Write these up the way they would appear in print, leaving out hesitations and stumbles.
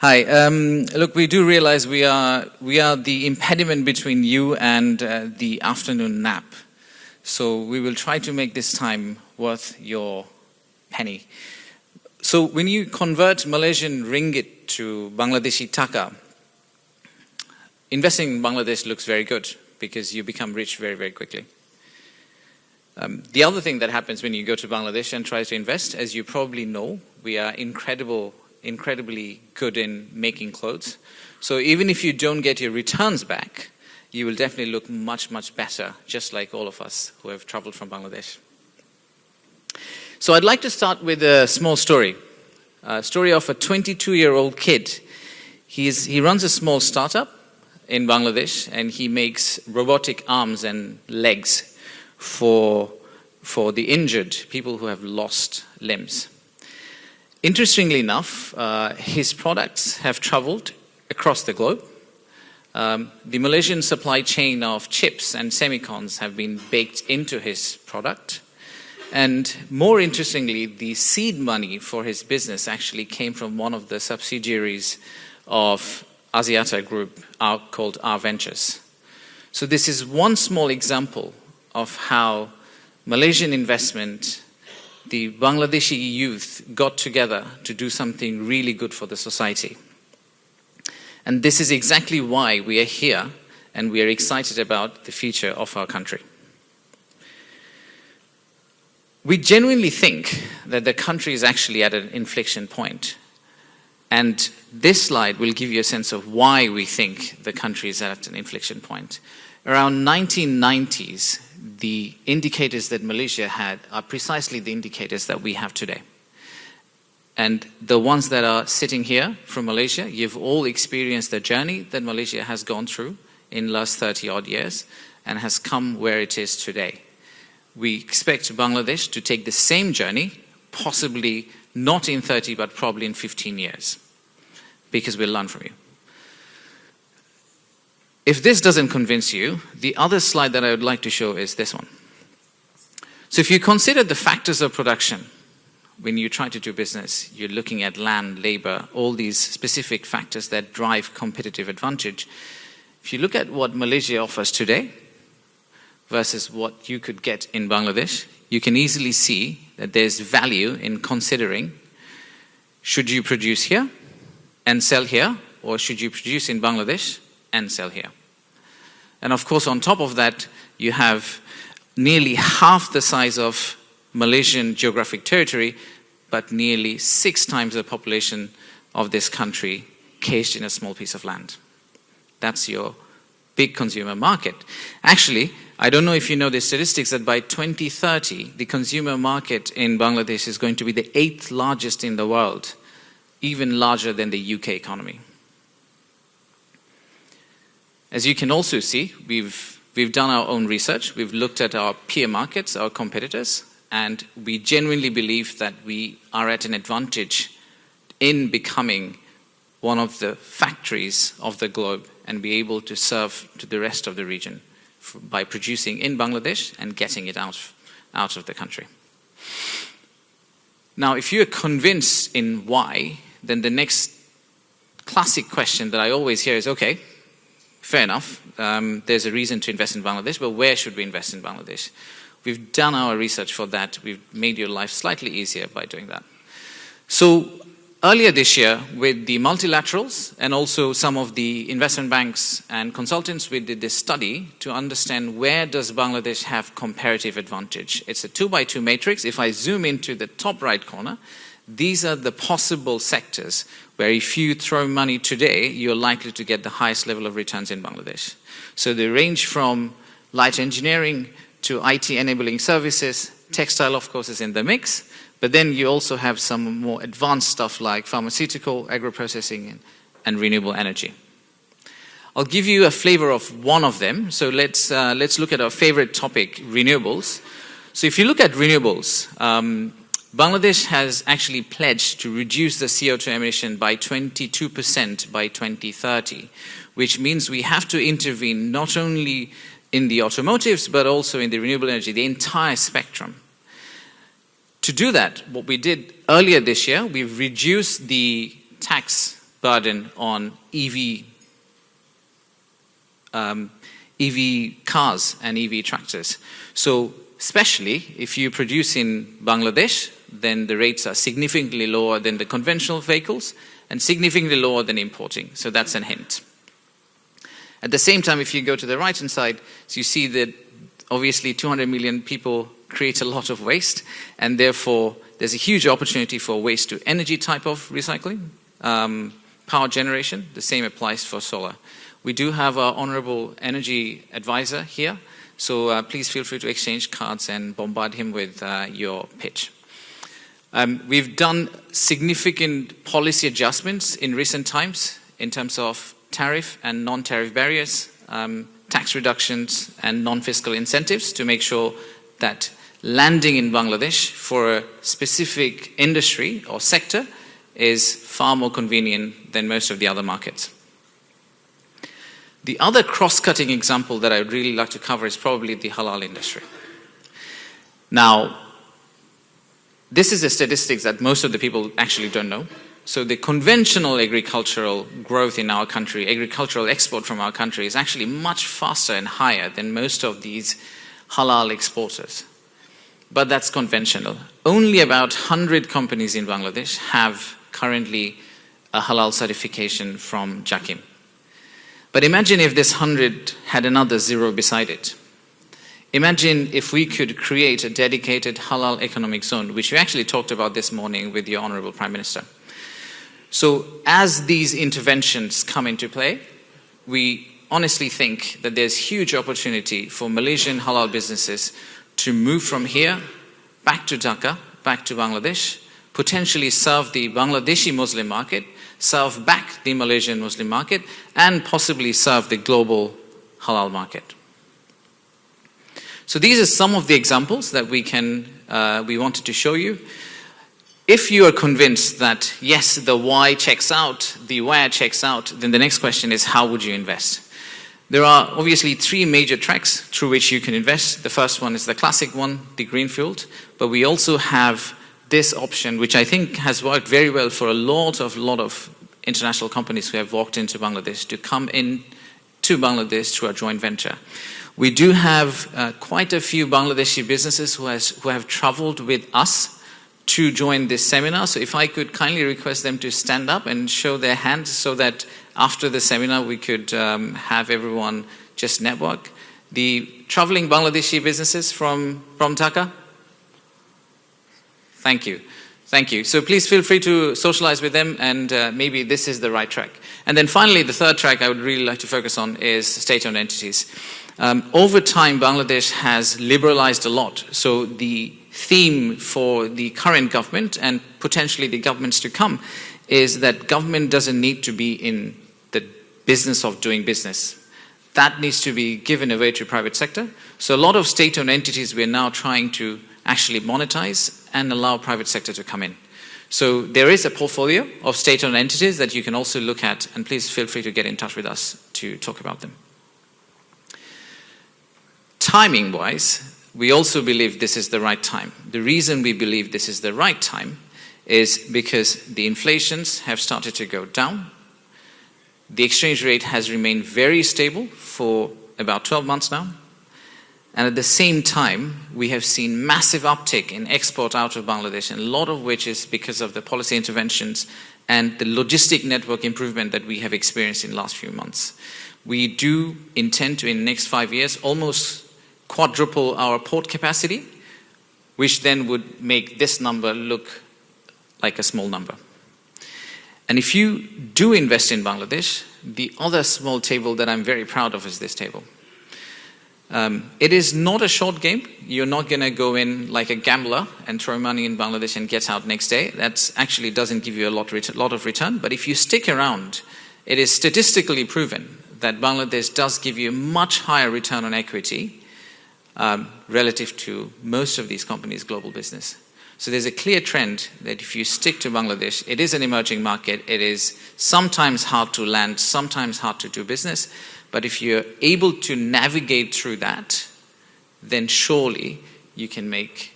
Hi. Look, we do realize we are the impediment between you and the afternoon nap. So we will try to make this time worth your penny. So when you convert Malaysian ringgit to Bangladeshi taka, investing in Bangladesh looks very good because you become rich very, very quickly. The other thing that happens when you go to Bangladesh and try to invest, as you probably know, we are incredibly good in making clothes. So even if you don't get your returns back, you will definitely look much, much better, just like all of us who have traveled from Bangladesh. So I'd like to start with a small story. A story of a 22-year-old kid. He runs a small startup in Bangladesh, and he makes robotic arms and legs for the injured, people who have lost limbs. Interestingly enough, his products have traveled across the globe. The Malaysian supply chain of chips and semicons have been baked into his product. And more interestingly, the seed money for his business actually came from one of the subsidiaries of Axiata Group called R Ventures. So this is one small example of how Malaysian investment, the Bangladeshi youth got together to do something really good for the society. And this is exactly why we are here and we are excited about the future of our country. We genuinely think that the country is actually at an inflection point. And this slide will give you a sense of why we think the country is at an inflection point. Around 1990s, the indicators that Malaysia had are precisely the indicators that we have today. And the ones that are sitting here from Malaysia, you've all experienced the journey that Malaysia has gone through in the last 30 odd years and has come where it is today. We expect Bangladesh to take the same journey, possibly not in 30, but probably in 15 years, because we'll learn from you. If this doesn't convince you, the other slide that I would like to show is this one. So if you consider the factors of production, when you try to do business, you're looking at land, labor, all these specific factors that drive competitive advantage. If you look at what Malaysia offers today versus what you could get in Bangladesh, you can easily see that there's value in considering, should you produce here and sell here, or should you produce in Bangladesh and sell here? And of course, on top of that, you have nearly half the size of Malaysian geographic territory, but nearly 6 times the population of this country caged in a small piece of land. That's your big consumer market. Actually, I don't know if you know the statistics that by 2030, the consumer market in Bangladesh is going to be the 8th largest in the world, even larger than the UK economy. As you can also see, we've done our own research. We've looked at our peer markets, our competitors, and we genuinely believe that we are at an advantage in becoming one of the factories of the globe and be able to serve to the rest of the region by producing in Bangladesh and getting it out of the country. Now, if you're convinced in why, then the next classic question that I always hear is, okay, fair enough, there's a reason to invest in Bangladesh, but where should we invest in Bangladesh? We've done our research for that. We've made your life slightly easier by doing that. So earlier this year, with the multilaterals and also some of the investment banks and consultants, we did this study to understand where does Bangladesh have comparative advantage. It's a 2x2 matrix. If I zoom into the top right corner, these are the possible sectors where if you throw money today, you're likely to get the highest level of returns in Bangladesh. So they range from light engineering to IT enabling services. Textile, of course, is in the mix. But then you also have some more advanced stuff like pharmaceutical, agro-processing, and renewable energy. I'll give you a flavor of one of them. So let's look at our favorite topic, renewables. So if you look at renewables, Bangladesh has actually pledged to reduce the CO2 emission by 22% by 2030, which means we have to intervene not only in the automotives, but also in the renewable energy, the entire spectrum. To do that, what we did earlier this year, we've reduced the tax burden on EV cars and EV tractors. So especially if you produce in Bangladesh, then the rates are significantly lower than the conventional vehicles and significantly lower than importing. So that's a hint. At the same time, if you go to the right-hand side, so you see that obviously 200 million people create a lot of waste, and therefore there's a huge opportunity for waste to energy type of recycling. Power generation, the same applies for solar. We do have our honorable energy advisor here, so please feel free to exchange cards and bombard him with your pitch. We've done significant policy adjustments in recent times in terms of tariff and non-tariff barriers, tax reductions and non-fiscal incentives to make sure that landing in Bangladesh for a specific industry or sector is far more convenient than most of the other markets. The other cross-cutting example that I would really like to cover is probably the halal industry. Now, this is a statistics that most of the people actually don't know. So the conventional agricultural growth in our country, agricultural export from our country, is actually much faster and higher than most of these halal exporters. But that's conventional. Only about 100 companies in Bangladesh have currently a halal certification from JAKIM. But imagine if this 100 had another zero beside it. Imagine if we could create a dedicated halal economic zone, which we actually talked about this morning with your Honorable Prime Minister. So as these interventions come into play, we honestly think that there's huge opportunity for Malaysian halal businesses to move from here back to Dhaka, back to Bangladesh, potentially serve the Bangladeshi Muslim market, serve back the Malaysian Muslim market, and possibly serve the global halal market. So these are some of the examples that we wanted to show you. If you are convinced that, yes, the why checks out, the where checks out, then the next question is, how would you invest? There are obviously three major tracks through which you can invest. The first one is the classic one, the greenfield, but we also have this option, which I think has worked very well for a lot of international companies who have walked into Bangladesh to come in to Bangladesh through a joint venture. We do have quite a few Bangladeshi businesses who have traveled with us to join this seminar. So if I could kindly request them to stand up and show their hands so that after the seminar we could have everyone just network. The traveling Bangladeshi businesses from Dhaka? Thank you. Thank you. So please feel free to socialize with them, and maybe this is the right track. And then finally, the third track I would really like to focus on is state-owned entities. Over time, Bangladesh has liberalized a lot. So the theme for the current government and potentially the governments to come is that government doesn't need to be in the business of doing business. That needs to be given away to private sector. So a lot of state-owned entities we're now trying to actually monetize and allow private sector to come in. So there is a portfolio of state-owned entities that you can also look at, and please feel free to get in touch with us to talk about them. Timing-wise, we also believe this is the right time. The reason we believe this is the right time is because the inflations have started to go down. The exchange rate has remained very stable for about 12 months now. And at the same time, we have seen massive uptick in export out of Bangladesh, and a lot of which is because of the policy interventions and the logistic network improvement that we have experienced in the last few months. We do intend to, in the next 5 years, almost quadruple our port capacity, which then would make this number look like a small number. And if you do invest in Bangladesh, the other small table that I'm very proud of is this table. It is not a short game. You're not going to go in like a gambler and throw money in Bangladesh and get out next day. That actually doesn't give you a lot of return. But if you stick around, it is statistically proven that Bangladesh does give you a much higher return on equity relative to most of these companies' global business. So there's a clear trend that if you stick to Bangladesh, it is an emerging market. It is sometimes hard to land, sometimes hard to do business. But if you're able to navigate through that, then surely you can make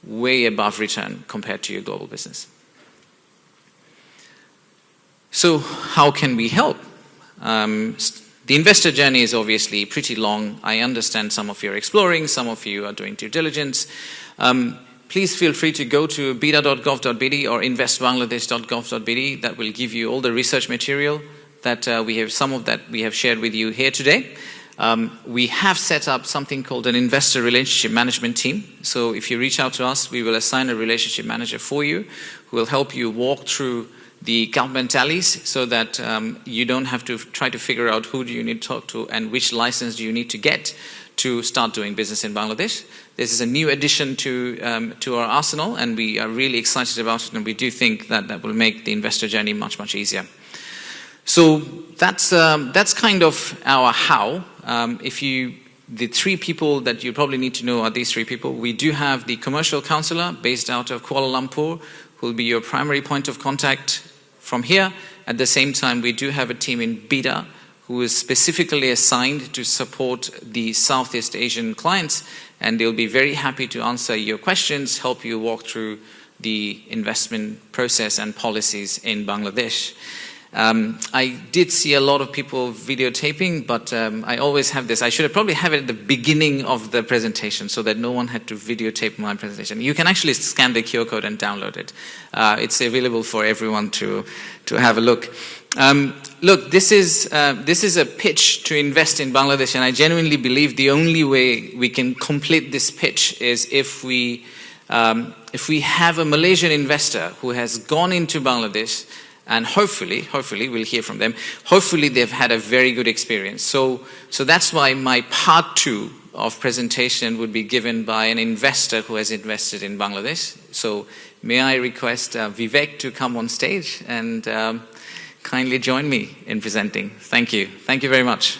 way above return compared to your global business. So how can we help? The investor journey is obviously pretty long. I understand some of you are exploring, some of you are doing due diligence. Please feel free to go to bida.gov.bd or investbangladesh.gov.bd. That will give you all the research material that some of that we have shared with you here today. We have set up something called an investor relationship management team. So if you reach out to us, we will assign a relationship manager for you who will help you walk through the government tallies so that you don't have to try to figure out who do you need to talk to and which license do you need to get to start doing business in Bangladesh. This is a new addition to our arsenal, and we are really excited about it, and we do think that that will make the investor journey much, much easier. So that's kind of our how. The three people that you probably need to know are these three people. We do have the commercial counselor based out of Kuala Lumpur, who will be your primary point of contact from here. At the same time, we do have a team in Bida who is specifically assigned to support the Southeast Asian clients, and they'll be very happy to answer your questions, help you walk through the investment process and policies in Bangladesh. I did see a lot of people videotaping, but I always have this. I should probably have it at the beginning of the presentation so that no one had to videotape my presentation. You can actually scan the QR code and download it. It's available for everyone to have a look. Look, this is a pitch to invest in Bangladesh, and I genuinely believe the only way we can complete this pitch is if we have a Malaysian investor who has gone into Bangladesh. And hopefully we'll hear from them. Hopefully they've had a very good experience. So that's why my part 2 of presentation would be given by an investor who has invested in Bangladesh. So may I request Vivek to come on stage and kindly join me in presenting. Thank you. Thank you very much.